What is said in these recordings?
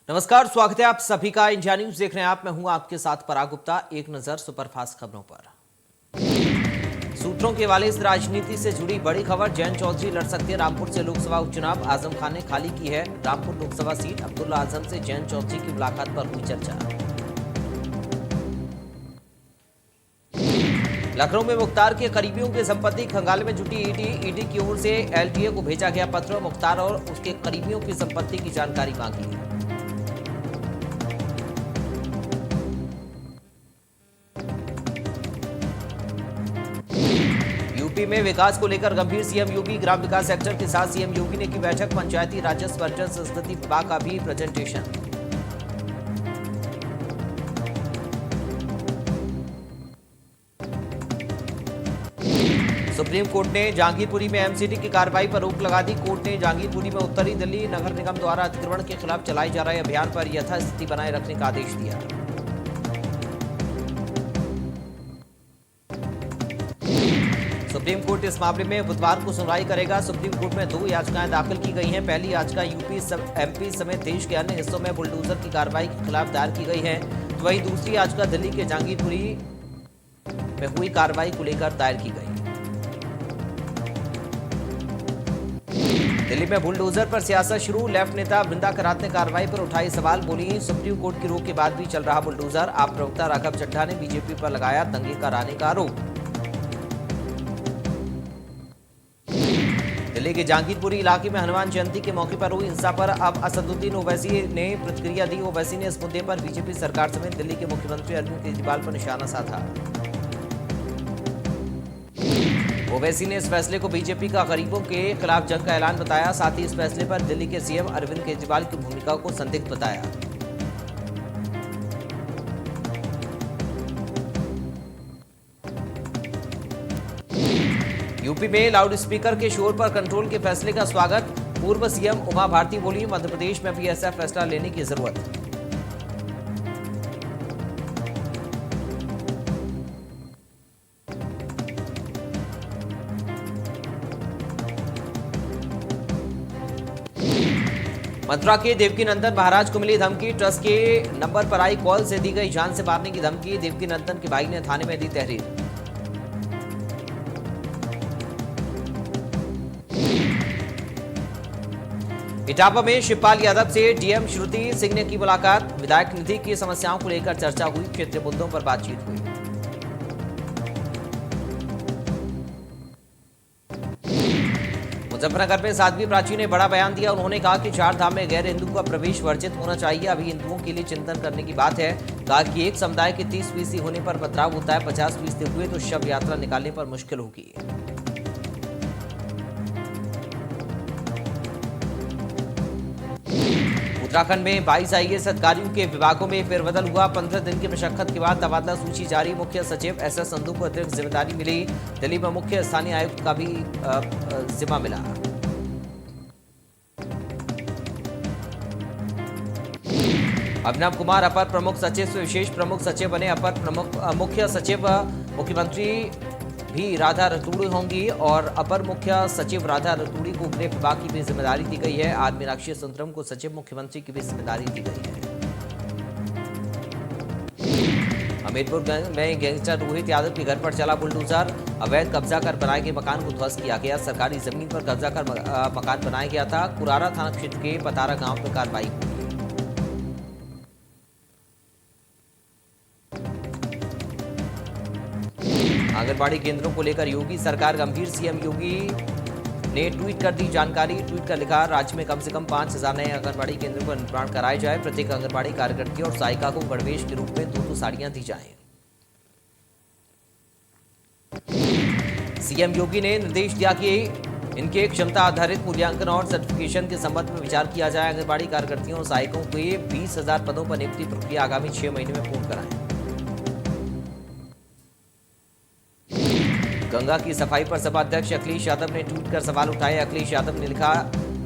नमस्कार, स्वागत है आप सभी का इंडिया न्यूज देख रहे हैं आप। मैं हूं आपके साथ पराग गुप्ता। एक नजर सुपरफास्ट खबरों पर। सूत्रों के हवाले से राजनीति से जुड़ी बड़ी खबर। जयंत चौधरी लड़ सकते हैं रामपुर से लोकसभा उपचुनाव। आजम खान ने खाली की है रामपुर लोकसभा सीट। अब्दुल्ला आजम से जयंत चौधरी की मुलाकात पर हुई चर्चा। लखनऊ में मुख्तार के करीबियों की संपत्ति खंगालने में जुटी ईडी की ओर से एलटीए को भेजा गया पत्र। मुख्तार और उसके करीबियों की संपत्ति की जानकारी मांगी है। यूपी में विकास को लेकर गंभीर सीएम योगी। ग्राम विकास सेक्टर के साथ सीएम योगी ने की बैठक। पंचायती राजस्व पर्यटन संस्कृति विभाग का भी प्रेजेंटेशन। सुप्रीम कोर्ट ने जहांगीरपुरी में एमसीडी की कार्रवाई पर रोक लगा दी। कोर्ट ने जहांगीरपुरी में उत्तरी दिल्ली नगर निगम द्वारा अतिक्रमण के खिलाफ चलाए जा रहे अभियान पर यथास्थिति बनाए रखने का आदेश दिया। सुप्रीम कोर्ट इस मामले में बुधवार को सुनवाई करेगा। सुप्रीम कोर्ट में 2 याचिकाएं दाखिल की गई हैं। पहली याचिका यूपी एमपी समेत देश के अन्य हिस्सों में बुलडोजर की कार्रवाई के खिलाफ दायर की गई है। तो वहीं दूसरी याचिका दिल्ली के जहांगीरपुरी में हुई कार्रवाई को लेकर दायर की गई। दिल्ली में बुलडोजर पर सियासत शुरू। लेफ्ट नेता वृंदा करात ने कार्रवाई पर उठाए सवाल। बोली, सुप्रीम कोर्ट की रोक के बाद भी चल रहा बुलडोजर। आप प्रवक्ता राघव चड्ढा ने बीजेपी पर लगाया दंगे कराने का आरोप। दिल्ली के जहांगीरपुरी इलाके में हनुमान जयंती के मौके पर हुई हिंसा पर अब असदुद्दीन ओवैसी ने प्रतिक्रिया दी। ओवैसी ने इस मुद्दे पर बीजेपी सरकार समेत दिल्ली के मुख्यमंत्री अरविंद केजरीवाल पर निशाना साधा। ओवैसी ने इस फैसले को बीजेपी का गरीबों के खिलाफ जंग का ऐलान बताया। साथ ही इस फैसले पर दिल्ली के सीएम अरविंद केजरीवाल की भूमिका को संदिग्ध बताया। यूपी में लाउड स्पीकर के शोर पर कंट्रोल के फैसले का स्वागत। पूर्व सीएम उमा भारती बोली, मध्य प्रदेश में भी ऐसा फैसला लेने की जरूरत। मथुरा के देवकीनंदन महाराज को मिली धमकी। ट्रस्ट के नंबर पर आई कॉल से दी गई जान से मारने की धमकी। देवकीनंदन के भाई ने थाने में दी तहरीर। इटापा में शिवपाल यादव से डीएम श्रुति सिंह ने की मुलाकात। विधायक निधि की समस्याओं को लेकर चर्चा हुई। क्षेत्रीय मुद्दों पर बातचीत हुई। मुजफ्फरनगर में साध्वी प्राची ने बड़ा बयान दिया। उन्होंने कहा कि 4 धाम में गैर हिंदू का प्रवेश वर्जित होना चाहिए। अभी हिंदुओं के लिए चिंतन करने की बात है। कहा कि एक समुदाय के 30% होने पर बदलाव होता है। 50% हुए तो शव यात्रा निकालने पर मुश्किल होगी। उत्तराखंड में 22 आईएएस अधिकारियों के विभागों में फेरबदल हुआ। 15 दिन की मशक्कत के बाद तबादला सूची जारी। मुख्य सचिव एसएस संधू को अतिरिक्त जिम्मेदारी मिली। दिल्ली में मुख्य स्थानीय आयुक्त का भी जिम्मा मिला। अभिनव कुमार अपर प्रमुख सचिव से विशेष प्रमुख सचिव बने। अपर प्रमुख मुख्य सचिव मुख्यमंत्री भी राधा रतूड़ी होंगी और अपर मुख्य सचिव राधा रतूड़ी को गृह विभाग की भी जिम्मेदारी दी गई है। आर मीनाक्षी सुंदरम को सचिव मुख्यमंत्री की भी जिम्मेदारी दी गई है। हमीरपुर में गैंगस्टर रोहित यादव के घर पर चला बुलडोजर। अवैध कब्जा कर बनाए गए मकान को ध्वस्त किया गया। सरकारी जमीन पर कब्जा कर मकान बनाया गया था। कुरारा थाना क्षेत्र के पतारा गांव में कार्रवाई हुई। आंगनबाड़ी केंद्रों को लेकर योगी सरकार गंभीर। सीएम योगी ने ट्वीट कर दी जानकारी। ट्वीट कर लिखा, राज्य में कम से कम 5000 नए आंगनबाड़ी केंद्रों का निर्माण कराया जाए। प्रत्येक आंगनबाड़ी कार्यकर्ती और सहायिका को गणवेश के रूप में 2 साड़ियां दी जाएं। सीएम योगी ने निर्देश दिया कि इनके क्षमता आधारित मूल्यांकन और सर्टिफिकेशन के संबंध में विचार किया जाए। आंगनबाड़ी कार्यकर्तियों और सहायकों के 20,000 पदों पर नियुक्ति प्रक्रिया आगामी 6 महीने में पूर्ण कराएं। गंगा की सफाई पर सपा अध्यक्ष अखिलेश यादव ने ट्वीट कर सवाल उठाए। अखिलेश यादव ने लिखा,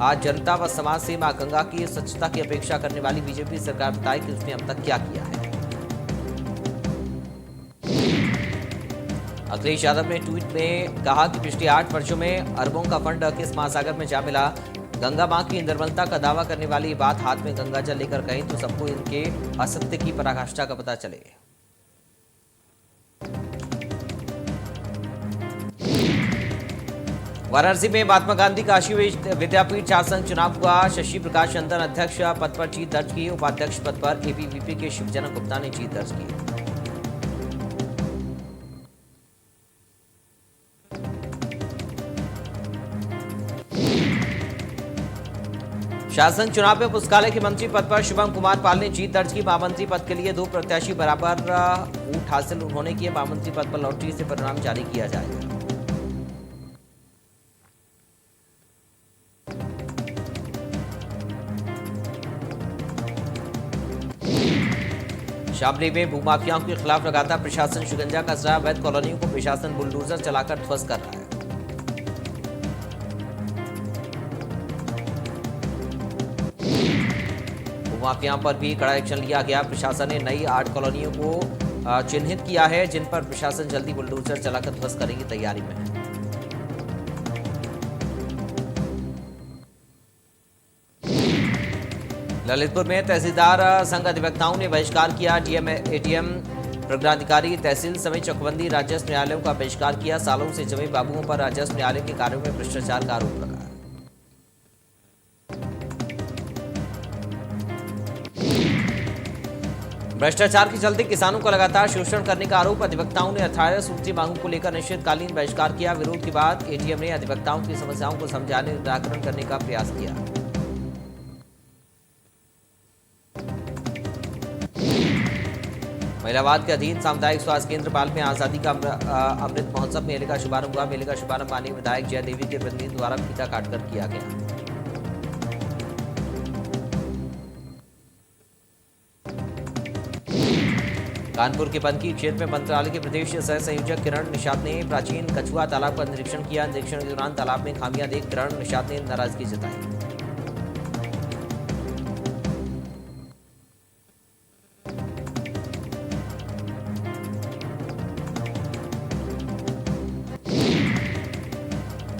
आज जनता व समाज से मां गंगा की स्वच्छता की अपेक्षा करने वाली बीजेपी सरकार बताए कि उसने अब तक क्या किया है। अखिलेश यादव ने ट्वीट में कहा कि पिछले 8 वर्षों में अरबों का फंड किस महासागर में जा मिला। गंगा मां की निर्मलता का दावा करने वाली ये बात हाथ में गंगा जल लेकर कहें तो सबको इनके असत्य की पराकाष्ठा का पता चले। वाराणसी में महात्मा गांधी काशी विद्यापीठ छात्र संघ चुनाव हुआ। शशि प्रकाश नंदन अध्यक्ष पद पर जीत दर्ज की। उपाध्यक्ष पद पर एबीवीपी के शिवजनक गुप्ता ने जीत दर्ज की। शासन चुनाव में पुस्तकालय के मंत्री पद पर शुभम कुमार पाल ने जीत दर्ज की। महामंत्री पद के लिए 2 प्रत्याशी बराबर वोट हासिल उन्होंने किए। महामंत्री पद पर लॉटरी से परिणाम जारी किया जाएगा। शामली में भूमाफियाओं के खिलाफ लगातार प्रशासन शिकंजा कस रहा है। अवैध कॉलोनियों को प्रशासन बुलडोजर चलाकर ध्वस्त कर रहा है। भूमाफियाओं पर भी कड़ा एक्शन लिया गया। प्रशासन ने नई 8 कॉलोनियों को चिन्हित किया है, जिन पर प्रशासन जल्दी बुलडोजर चलाकर ध्वस्त करने की तैयारी में है। ललितपुर में तहसीलदार संघ अधिवक्ताओं ने बहिष्कार किया। डीएम एटीएम प्रज्ञाधिकारी तहसील समेत चकबंदी राजस्व न्यायालयों का बहिष्कार किया। सालों से जमे बाबुओं पर राजस्व न्यायालय के कार्यों में भ्रष्टाचार का आरोप लगा। भ्रष्टाचार के चलते किसानों को लगातार शोषण करने का आरोप। अधिवक्ताओं ने 18 सूत्रीय मांगों को लेकर अनिश्चितकालीन बहिष्कार किया। विरोध के बाद एटीएम ने अधिवक्ताओं की समस्याओं को समझाने निराकरण करने का प्रयास किया। महिलावाद के अधीन सामुदायिक स्वास्थ्य केंद्र पाल में आजादी का अमृत महोत्सव मेले का शुभारंभ हुआ। मेले का शुभारंभ माननीय विधायक जय देवी के प्रतिनिधि द्वारा फीता काटकर किया गया। कानपुर के पनकी क्षेत्र में मंत्रालय के प्रदेश सह संयोजक किरण निषाद ने प्राचीन कछुआ तालाब का निरीक्षण किया। निरीक्षण के दौरान तालाब में खामियां देख किरण निषाद ने नाराजगी जताई।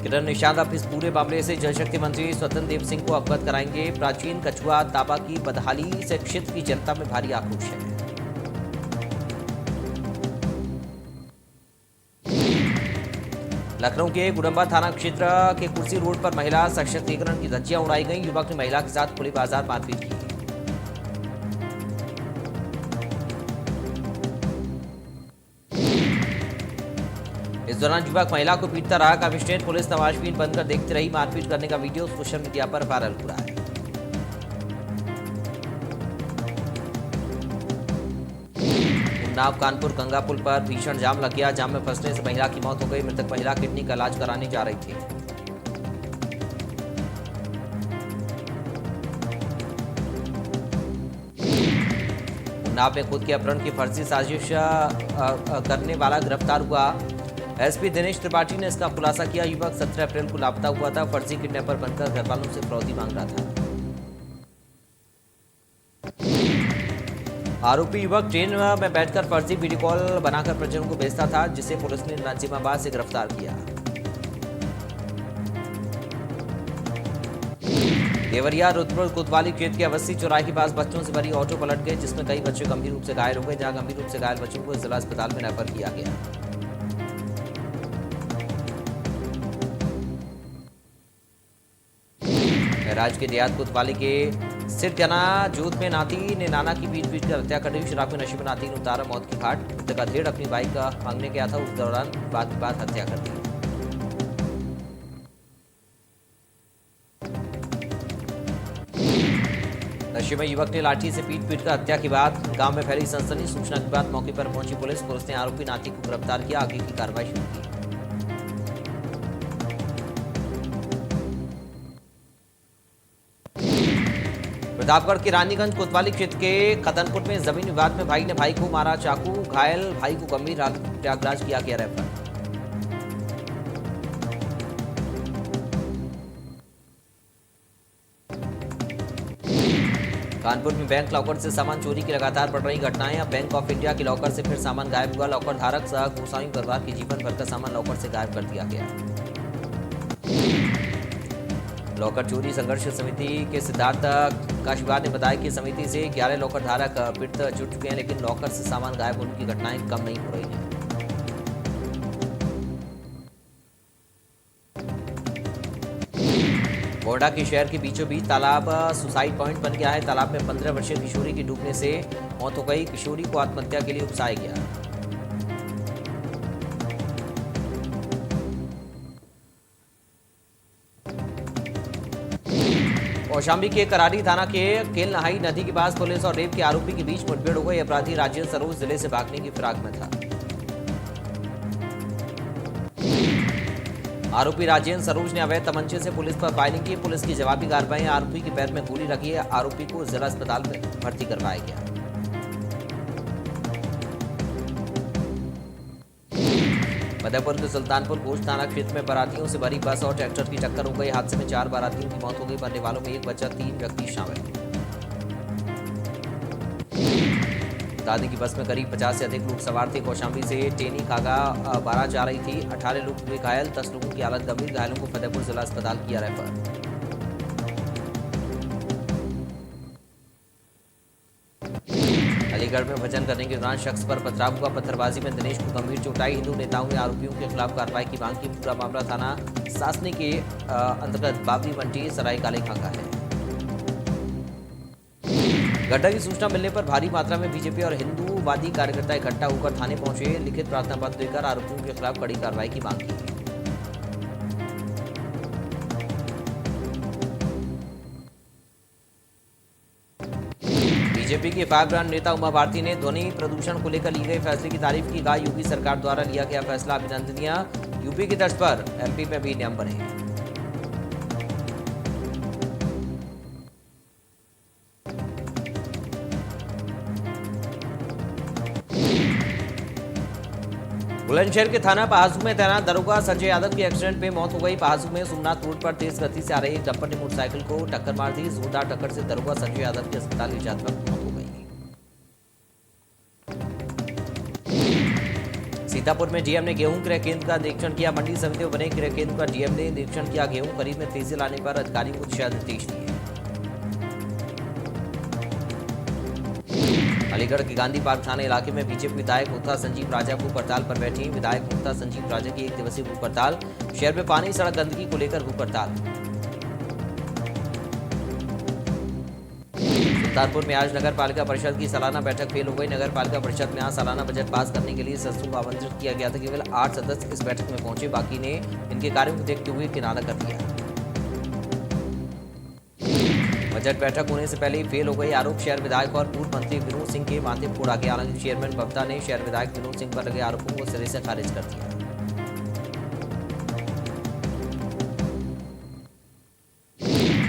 किरण निषाद अब इस पूरे मामले से जल शक्ति मंत्री स्वतंत्र देव सिंह को अवगत कराएंगे। प्राचीन कछुआ ताबा की बदहाली से क्षेत्र की जनता में भारी आक्रोश है। लखनऊ के गुडम्बा थाना क्षेत्र के कुर्सी रोड पर महिला सशक्तिकरण की धज्जियां उड़ाई गई। युवक ने महिला के साथ खुले बाजार मारपीट की। इस दौरान युवक महिला को पीटता रहा। कमिश्नरेट पुलिस तमाशबीन बनकर देखती रही। मारपीट करने का वीडियो सोशल मीडिया पर वायरल हो रहा है। उन्नाव कानपुर गंगा पुल पर भीषण जाम लग गया। जाम में फंसने से महिला की मौत हो गई। मृतक महिला किडनी का इलाज कराने जा रही थी। उन्नाव में खुद के अपहरण की फर्जी साजिश करने वाला गिरफ्तार हुआ। एसपी दिनेश त्रिपाठी ने इसका खुलासा किया। युवक 17 अप्रैल को लापता हुआ था। फर्जी किडनैपर बनकर घरवालों से फिरौती मांग रहा था। आरोपी युवक ट्रेन में बैठकर फर्जी वीडियो कॉल बनाकर परिजनों को भेजता था, जिसे पुलिस ने नाजिमाबाद से गिरफ्तार किया। देवरिया रुद्रपुर कोतवाली क्षेत्र के अवस्थी चौराहे के पास बच्चों से भरी ऑटो पलट गई, जिसमें कई बच्चे गंभीर रूप से घायल हो गए। जहां गंभीर रूप से घायल बच्चों को जिला अस्पताल में रेफर किया गया। राज्य के देहात कोतवाली के सिरगना जोत में नाती ने नाना की पीट कर हत्या कर दी। शराब के नशे में नाती ने उतारा मौत की घाट। मृतक का ढेर अपनी बाइक मांगने गया था, उस दौरान बात की बात हत्या कर दी। नशे में युवक ने लाठी से पीट कर हत्या की बात। गांव में फैली सनसनी। सूचना के बाद मौके पर पहुंची पुलिस ने आरोपी नाती को गिरफ्तार किया। आगे की कार्रवाई शुरू की। प्रतापगढ़ के रानीगंज कोतवाली क्षेत्र के खतनपुर में जमीन विवाद में भाई ने भाई को मारा चाकू। घायल भाई को गंभीर हालत में प्रयागराज किया गया रेफर। कानपुर में बैंक लॉकर से सामान चोरी की लगातार बढ़ रही घटनाएं। अब बैंक ऑफ इंडिया के लॉकर से फिर सामान गायब हुआ। लॉकर धारक सह गोसाई परिवार के जीवन भर का सामान लॉकर से गायब कर दिया गया। लॉकर चोरी संघर्ष समिति के सिद्धार्थ काशीवार ने बताया कि समिति से 11 लॉकर धारक पीड़ित जुट चुके हैं, लेकिन लॉकर से सामान गायब होने की घटनाएं कम नहीं हो रही हैं। गोंडा के शहर के बीचों बीच तालाब सुसाइड पॉइंट बन गया है। तालाब में 15 वर्षीय किशोरी की डूबने से मौत हो गई। किशोरी को आत्महत्या के लिए उकसाया गया। कौशाम्बी के करारी थाना के केलनहाई नदी के पास पुलिस और रेप के आरोपी के बीच मुठभेड़ हो गई। अपराधी राजेंद्र सरोज जिले से भागने की फिराक में था। आरोपी राजेंद्र सरोज ने अवैध तमंचे से पुलिस पर फायरिंग की। पुलिस की जवाबी कार्रवाई। आरोपी के पैर में गोली लगी है। आरोपी को जिला अस्पताल में भर्ती करवाया गया। मध्यपुर के सुल्तानपुर कोच थाना क्षेत्र में बारातियों से भरी बस और ट्रैक्टर की टक्कर हो गई। हादसे में 4 बारातियों की मौत हो गई। मरने वालों में एक बच्चा, 3 व्यक्ति शामिल। बता दें कि बस में करीब 50 से अधिक लोग सवार थे। कौशाम्बी से टेनी कागा बारात जा रही थी। 18 लोग हुए घायल। 10 लोगों की हालत गंभीर। घायलों को फतेहपुर जिला अस्पताल किया रेफर। अलीगढ़ में भजन करने के दौरान शख्स पर पथराव हुआ। पत्थरबाजी में दिनेश को गंभीर चोट आई। हिंदू नेताओं ने आरोपियों के खिलाफ कार्रवाई की मांग की। पूरा मामला थाना सासनी के अंतर्गत बाबरी मंडी सरायकाले का है। घटना की सूचना मिलने पर भारी मात्रा में बीजेपी और हिंदूवादी कार्यकर्ता इकट्ठा होकर थाने पहुंचे। लिखित प्रार्थना पत्र देकर आरोपियों के खिलाफ कड़ी कार्रवाई की मांग की। बीजेपी के फायर ब्रांड नेता उमा भारती ने ध्वनि प्रदूषण को लेकर लिए गए फैसले की तारीफ की। कहा, यूपी सरकार द्वारा लिया गया फैसला अभिनंदनीय। यूपी की तर्ज पर एमपी में भी नियम बने। बुलंदशहर के थाना पहासू में तैनात दरोगा संजय यादव की एक्सीडेंट में मौत हो गई। पहासू में सोमनाथ रोड पर तेज गति से आ रही एक डंपर ने मोटरसाइकिल को टक्कर मार दी। जोरदार टक्कर से दरोगा संजय यादव की अस्पताल ले जाते वक्त मौत हो गई। सीतापुर में डीएम ने गेहूं क्रय केंद्र का निरीक्षण किया। मंडी समिति में बने क्रय केंद्र का डीएम ने निरीक्षण किया। गेहूं खरीद में तेजी लाने पर अधिकारियों को दिशा निर्देश दिए। अलीगढ़ के गांधी पार्क थाना इलाके में बीजेपी विधायक मुक्ता संजीव राजा भूख हड़ताल पर बैठी। विधायक मुक्ता संजीव राजा की 1 दिवसीय भूख हड़ताल। शहर में पानी सड़क गंदगी को लेकर भूख हड़ताल। सुल्तानपुर में आज नगर पालिका परिषद की सालाना बैठक फेल हो गई। नगर पालिका परिषद में आज सालाना बजट पास करने के लिए सदस्यों को आमंत्रित किया गया था। केवल 8 सदस्य इस बैठक में पहुंचे। बाकी ने इनके कार्यों को देखते हुए किनारा कर दिया। बजट बैठक होने से पहले ही फेल हो गई। आरोप शहर विधायक और पूर्व मंत्री विनोद सिंह के माथे फोड़ा गया। हालांकि चेयरमैन बबता ने शहर विधायक विनोद सिंह पर लगे आरोपों को सिरे से खारिज कर दिया।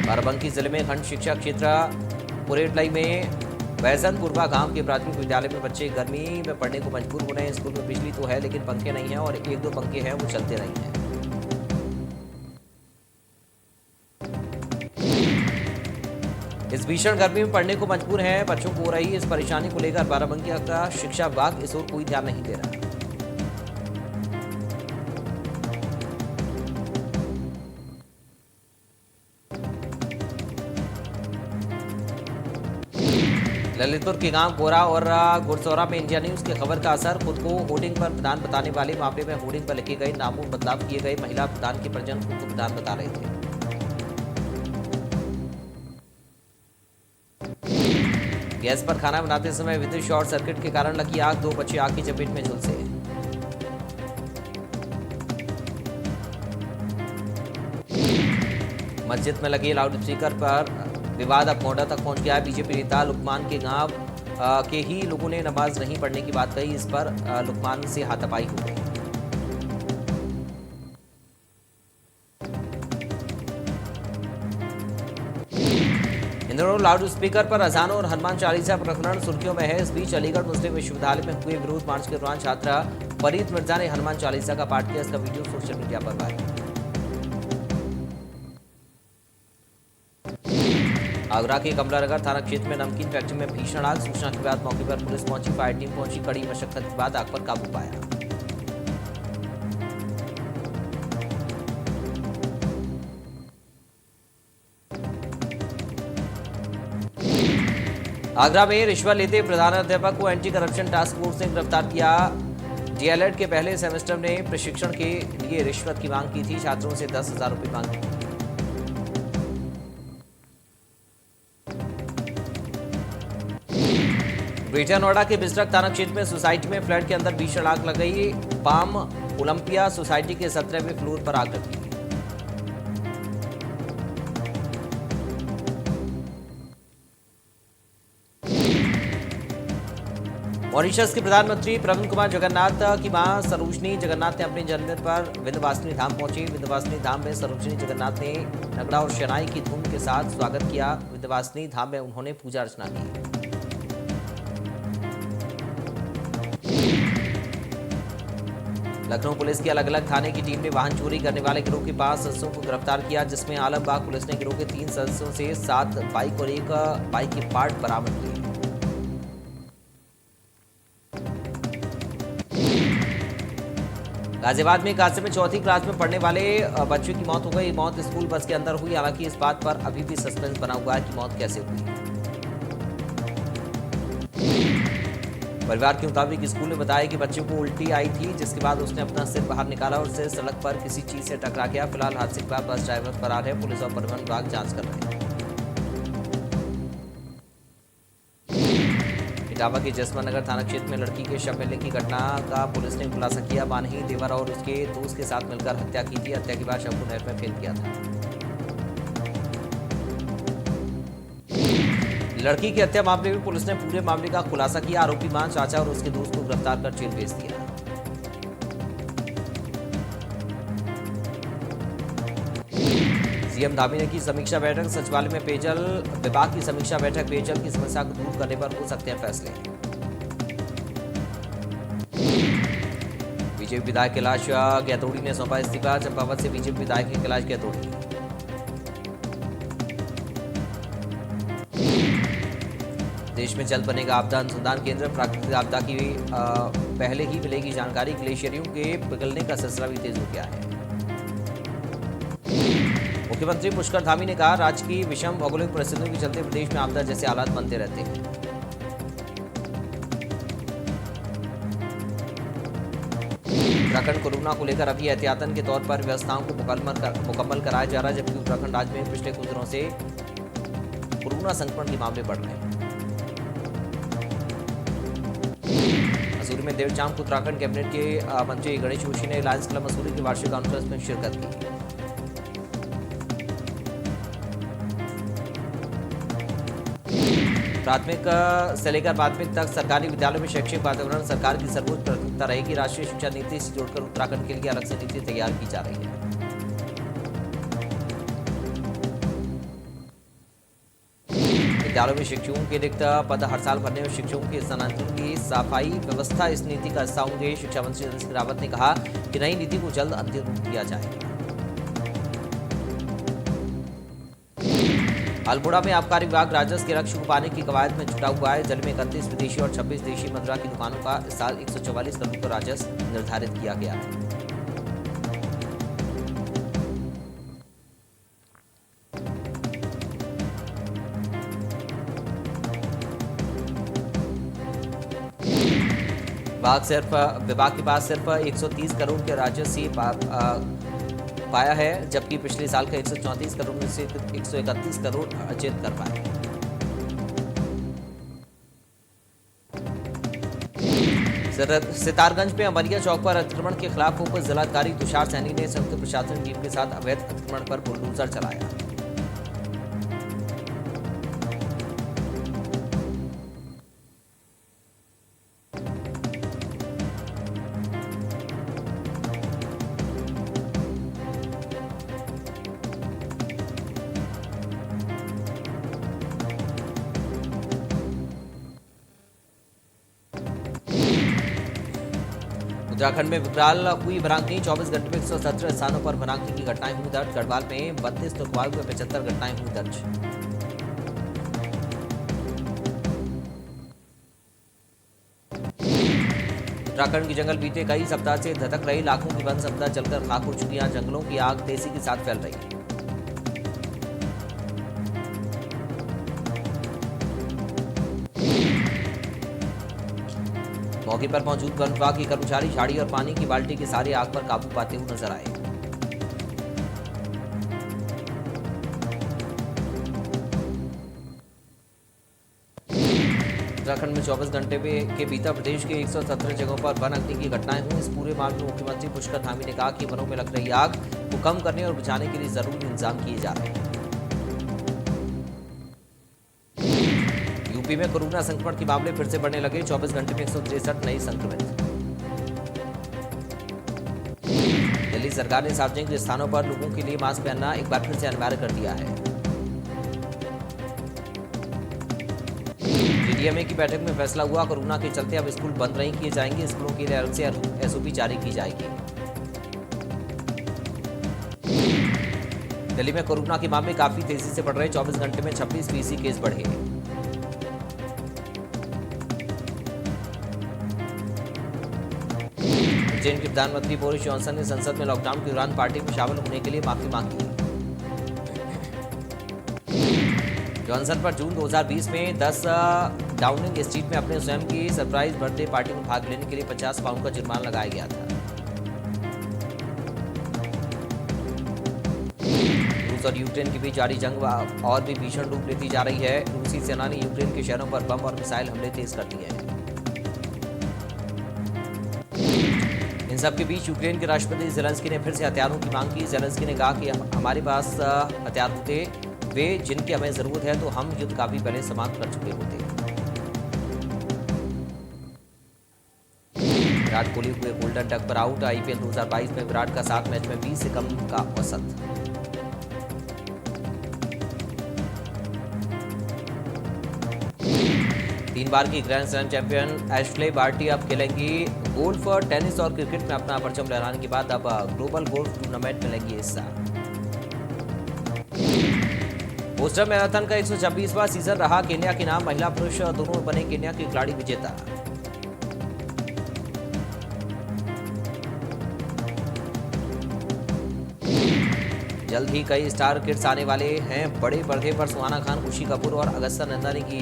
बाराबंकी जिले में खंड शिक्षा क्षेत्र पुरेटलाई में बैजनपुरवा गांव के प्राथमिक विद्यालय में बच्चे गर्मी में पढ़ने को मजबूर हो रहे हैं। स्कूल में बिजली तो है लेकिन पंखे नहीं है और 1-2 पंखे हैं वो चलते नहीं हैं। इस भीषण गर्मी में पढ़ने को मजबूर हैं बच्चों को हो रही इस परेशानी को लेकर बाराबंकी का शिक्षा विभाग इस ओर कोई ध्यान नहीं दे रहा। ललितपुर के गांव गोरा और गुरसौरा में इंडिया न्यूज की खबर का असर। खुद को होर्डिंग पर प्रधान बताने वाले मामले में होर्डिंग पर लिखे गए नामों बदलाव किए गए। महिला प्रधान के परिजन खुद को प्रधान बता रहे थे। गैस पर खाना बनाते समय विद्युत शॉर्ट सर्किट के कारण लगी आग। 2 बच्चे आग की चपेट में झुलसे। मस्जिद में लगे लाउड स्पीकर पर विवाद अब मोड़ा तक पहुंच गया है। बीजेपी नेता लुकमान के गांव के ही लोगों ने नमाज नहीं पढ़ने की बात कही। इस पर लुकमान से हाथापाई हो गई। इन दोनों लाउड स्पीकर पर अजान और हनुमान चालीसा प्रकरण सुर्खियों में है। इस बीच अलीगढ़ मुस्लिम विश्वविद्यालय में हुए विरोध मार्च के दौरान छात्रा फरीद मिर्जा ने हनुमान चालीसा का पाठ किया। इसका वीडियो सोशल मीडिया पर वायरल। आगरा के कमलानगर थाना क्षेत्र में नमकीन फैक्ट्री में भीषण आग। सूचना के बाद मौके पर पुलिस पहुंची। फायर टीम पहुंची। कड़ी मशक्कत के बाद आग पर काबू पाया। आगरा में रिश्वत लेते प्रधानाध्यापक को एंटी करप्शन टास्क फोर्स ने गिरफ्तार किया। डीएलएड के पहले सेमेस्टर में प्रशिक्षण के लिए रिश्वत की मांग की थी। छात्रों से 10,000 रुपये मांगे। ग्रेटर नोएडा के बिजरक थाना क्षेत्र में सोसाइटी में फ्लैट के अंदर भीषण आग लग गई। पाम ओलंपिया सोसाइटी के 17वें फ्लोर पर आग लगी। मॉरिशस के प्रधानमंत्री प्रवीण कुमार जगन्नाथ की मां सरोजनी जगन्नाथ ने अपने जन्मदिन पर विंध्यवासिनी धाम पहुंचे। विंध्यवासिनी धाम में सरोजनी जगन्नाथ ने नगड़ा और शनाई की धूम के साथ स्वागत किया। विंध्यवासिनी धाम में उन्होंने पूजा अर्चना की। लखनऊ पुलिस की अलग अलग थाने की टीम ने वाहन चोरी करने वाले गिरोह के 5 सदस्यों को गिरफ्तार किया, जिसमें आलमबाग पुलिस ने गिरोह के 3 सदस्यों से 7 बाइक और 1 बाइक के पार्ट बरामद किए। गाजियाबाद में कासे में 4वीं क्लास में पढ़ने वाले बच्चे की मौत हो गई। मौत स्कूल बस के अंदर हुई। हालांकि इस बात पर अभी भी सस्पेंस बना हुआ है कि मौत कैसे हुई। परिवार के मुताबिक स्कूल ने बताया कि बच्चे को उल्टी आई थी, जिसके बाद उसने अपना सिर बाहर निकाला और उसे सड़क पर किसी चीज से टकरा गया। फिलहाल हादसे के बाद बस ड्राइवर फरार है। पुलिस और परिवहन विभाग जांच कर रहे हैं। इटावा के जसवंत नगर थाना क्षेत्र में लड़की के शव मिलने की घटना का पुलिस ने खुलासा किया। मानही देवर और उसके दोस्त के साथ मिलकर हत्या की थी। हत्या के बाद शव को नहर में फेंक दिया था। लड़की की हत्या मामले में पुलिस ने पूरे मामले का खुलासा किया। आरोपी मां, चाचा और उसके दोस्त को गिरफ्तार कर जेल भेज दिया। सीएम धामी ने की समीक्षा बैठक। सचिवालय में पेयजल विभाग की समीक्षा बैठक। पेयजल की समस्या को दूर करने पर हो सकते हैं फैसले। बीजेपी विधायक कैलाश गैतोड़ी ने सौंपा इस्तीफा। चंपावत से बीजेपी विधायक कैलाश गैतोड़ी। देश में जल्द बनेगा आपदा अनुसंधान केंद्र। प्राकृतिक आपदा की पहले ही मिलेगी जानकारी। ग्लेशियरों के पिघलने का सिलसिला भी तेज हो गया है। मुख्यमंत्री पुष्कर धामी ने कहा, राज्य की विषम भौगोलिक परिस्थितियों के चलते प्रदेश में आपदा जैसे हालात बनते रहते हैं। उत्तराखंड कोरोना को लेकर अभी एहतियातन के तौर पर व्यवस्थाओं को मुकम्मल कराया जा रहा है, जबकि उत्तराखंड राज्य में पिछले कुछ दिनों से कोरोना संक्रमण के मामले बढ़ रहे हैं। मसूरी में देर शाम को उत्तराखंड कैबिनेट के मंत्री गणेश जोशी ने लायंस क्लब मसूरी की वार्षिक कॉन्फ्रेंस में शिरकत की। प्राथमिक से लेकर माध्यमिक तक सरकारी विद्यालयों में शैक्षिक वातावरण सरकार की सर्वोच्च प्राथमिकता रहेगी। राष्ट्रीय शिक्षा नीति से जोड़कर उत्तराखंड के लिए अलग से नीति तैयार की जा रही है। विद्यालयों में शिक्षकों के रिक्त पद हर साल भरने और शिक्षकों के स्थानांतरण की सफाई व्यवस्था इस नीति का हिस्सा होंगे। शिक्षा मंत्री धन सिंह रावत ने कहा कि नई नीति को जल्द अंतिम रूप दिया जाएगा। अल्मोड़ा में आबकारी विभाग राजस्व के लक्ष्य को पाने की कवायद में जुटा हुआ है। जिले में 31 विदेशी और 26 देशी मुद्रा की दुकानों का इस साल 144 करोड़ का राजस्व निर्धारित किया गया है। विभाग के पास सिर्फ 130 करोड़ के राजस्व ही पाया है, जबकि पिछले साल का 134 करोड़ में से 131 करोड़ अर्जित कर पाए। सितारगंज में अमरिया चौक पर अतिक्रमण के खिलाफ उप जिलाधिकारी तुषार सैनी ने संयुक्त प्रशासन टीम के साथ अवैध अतिक्रमण पर बुलडोजर चलाया। उत्तराखंड में विकराल हुई वनाग्नि। 24 घंटे में 117 स्थानों पर वनाग्नि की घटनाएं हुई दर्ज। गढ़वाल में 32 तो कुमाऊं में 75 घटनाएं हुई दर्ज। उत्तराखंड के जंगल बीते कई सप्ताह से धधक रही। लाखों की वन संपदा जलकर खाक हो चुकी है। जंगलों की आग तेजी के साथ फैल रही है। मौके पर मौजूद वन विभाग के कर्मचारी झाड़ी और पानी की बाल्टी के सहारे आग पर काबू पाते हुए नजर आए। उत्तराखंड में 24 घंटे के भीतर प्रदेश के 117 जगहों पर वन अग्नि की घटनाएं हुई। इस पूरे मामले में मुख्यमंत्री पुष्कर धामी ने कहा कि वनों में लग रही आग को कम करने और बुझाने के लिए जरूरी इंतजाम किए जा रहे हैं। यूपी में कोरोना संक्रमण के मामले फिर से बढ़ने लगे। 24 घंटे में 163 नए संक्रमित। दिल्ली सरकार ने सार्वजनिक स्थानों पर लोगों के लिए मास्क पहनना एक बार फिर से अनिवार्य कर दिया है। डीडीएमए की बैठक में फैसला हुआ, कोरोना के चलते अब स्कूल बंद नहीं किए जाएंगे। स्कूलों के लिए अलग से एसओपी जारी की जाएगी। दिल्ली में कोरोना के मामले काफी तेजी से बढ़ रहे। 24 घंटे में 26% केस बढ़े। ब्रिटेन के प्रधानमंत्री बोरिस जॉनसन ने संसद में लॉकडाउन के दौरान पार्टी में शामिल होने के लिए माफी मांगी। जॉनसन पर जून 2020 में 10 डाउनिंग स्ट्रीट में अपने स्वयं की सरप्राइज बर्थडे पार्टी में भाग लेने के लिए 50 पाउंड का जुर्माना लगाया गया था। रूस और यूक्रेन के बीच जारी जंग और भी भीषण रूप लेती जा रही है। रूसी सेना ने यूक्रेन के शहरों पर बम और मिसाइल हमले तेज कर दिए हैं। इन सबके बीच यूक्रेन के राष्ट्रपति जेलेंस्की ने फिर से हथियारों की मांग की। जेलेंस्की ने कहा कि हमारे पास हथियार होते वे जिनकी हमें जरूरत है तो हम युद्ध काफी पहले समाप्त कर चुके होते। विराट कोहली हुए गोल्डन डक पर आउट। आईपीएल 2022 में विराट का 7 मैच में 20 से कम का औसत। तीन बार की grand slam champion Ashleigh Barty अब खेलेंगी। गोल्फ, टेनिस और क्रिकेट में अपना परचम लहराने के बाद अब ग्लोबल गोल्फ टूर्नामेंट में लेंगी हिस्सा। बोस्टन मैराथन का 126वां सीजन रहा। केन्या के नाम महिला पुरुष दोनों में बने केन्या के खिलाड़ी विजेता। जल्द ही कई स्टार किड्स आने वाले हैं बड़े पर्दे पर। सुहाना खान, खुशी कपूर और अगस्ता नंदानी की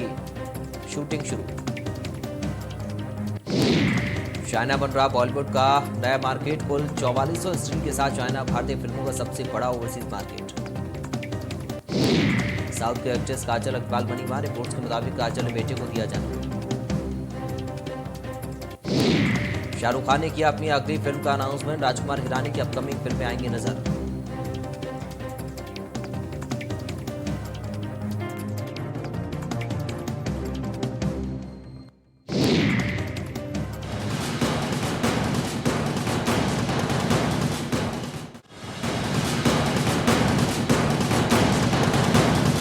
शूटिंग शुरू। चाइना बन रहा बॉलीवुड का नया मार्केट। कुल 4400 स्क्रीन के साथ चाइना भारतीय फिल्मों का सबसे बड़ा ओवरसीज मार्केट। साउथ के एक्ट्रेस काजल अग्रवाल बनी मां। रिपोर्ट्स के मुताबिक काजल ने बेटे को दिया जन्म। शाहरुख खान ने किया अपनी अगली फिल्म का अनाउंसमेंट। राजकुमार हिरानी की अपकमिंग फिल्में आएंगी नजर।